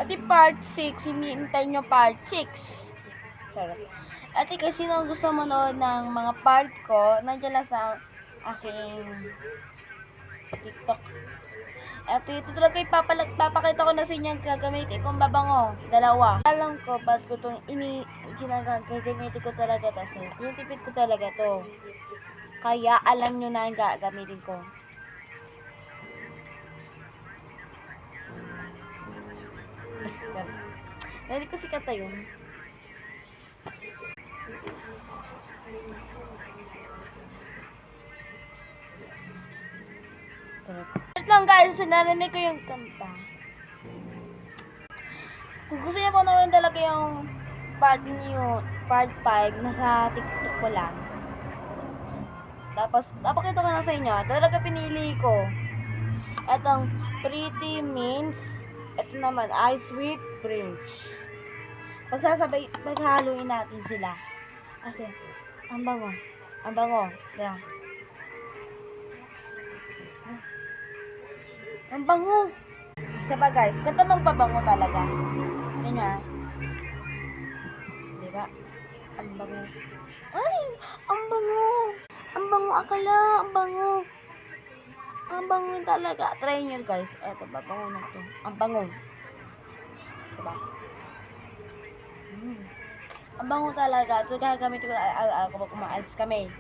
At yung part 6, hinihintay nyo part 6. Charot. At kasi sino gusto manood ng mga part ko, nandiyan lang sa aking TikTok. At ito talaga papakita ko na sa inyo ang gagamitin kong babango. Dalawa. Alam ko, ba't ko itong gagamitin ko talaga kasi tinitipid ko talaga to. Kaya alam nyo na ang gagamitin ko. Dahil ko si Kata yun. Wait lang guys, sinarinig ko yung kanta. Kung gusto niyo panoorin talaga yung part 5, nasa TikTok ko lang. Tapos, papakita ko na sa inyo. Talaga pinili ko. Etong Pretty Mints. Ito naman, Ice with French. Paghahaluin natin sila. Kasi, ang bango. Ang bango. Diyan. Ang bango. Diba guys, kanta magpabango talaga. Yan nga. Diba? Ang bango. Ay! Ang bango! Ang bango akala! Ang bango! Ang bango talaga. Try nyo guys. Eto, babango na to. Ang bango. Diba? Ang bango talaga. Ito gagamitin ko kapag umaalis kami.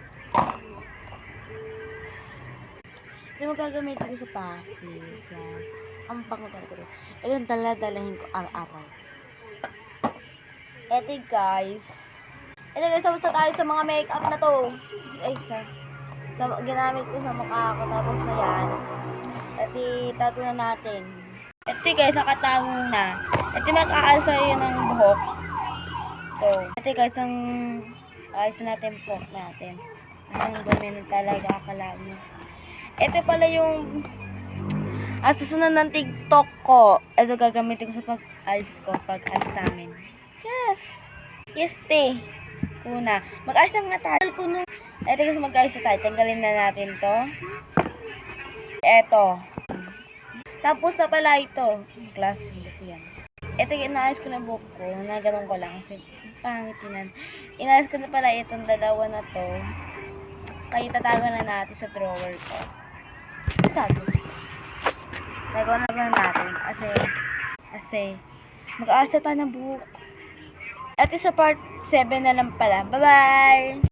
Ito mo gagamitin ko sa Pasig. Guys. Ang bango talaga. Ito yung dala-dalahin ko araw-araw. Eto guys. Ito guys, tapos na tayo sa mga makeup na to. Ay, ginamit ko sa mukha ko. Tapos na yan. At itago na natin. Ito guys, nakatago na. Ito mag-aalsa yun ng buhok. Ito. Ito guys, ang ayos na natin buhok natin. Ang dumi na talaga akala nyo. Ito pala yung susunod ng TikTok ko. Ito gagamitin ko sa pag-ayos ko. Pag-ayos namin. Yes! Yes, te. Kuna. Mag-ayos na nga tayo. Ito guys, mag-ayos na tayo. Tanggalin na natin to. Ito. Tapos na pala ito. Classic ko yan. Ito, inaayos ko na buhok ko. Naganon ko lang. Kasi pangit yun. Inaayos ko na pala itong dalawa na to. Kaya tatago na natin sa drawer ko. Tago. Tago na natin. Kasi mag-aayos na tayo ng buhok. At sa part 7 na lang pala. Bye-bye!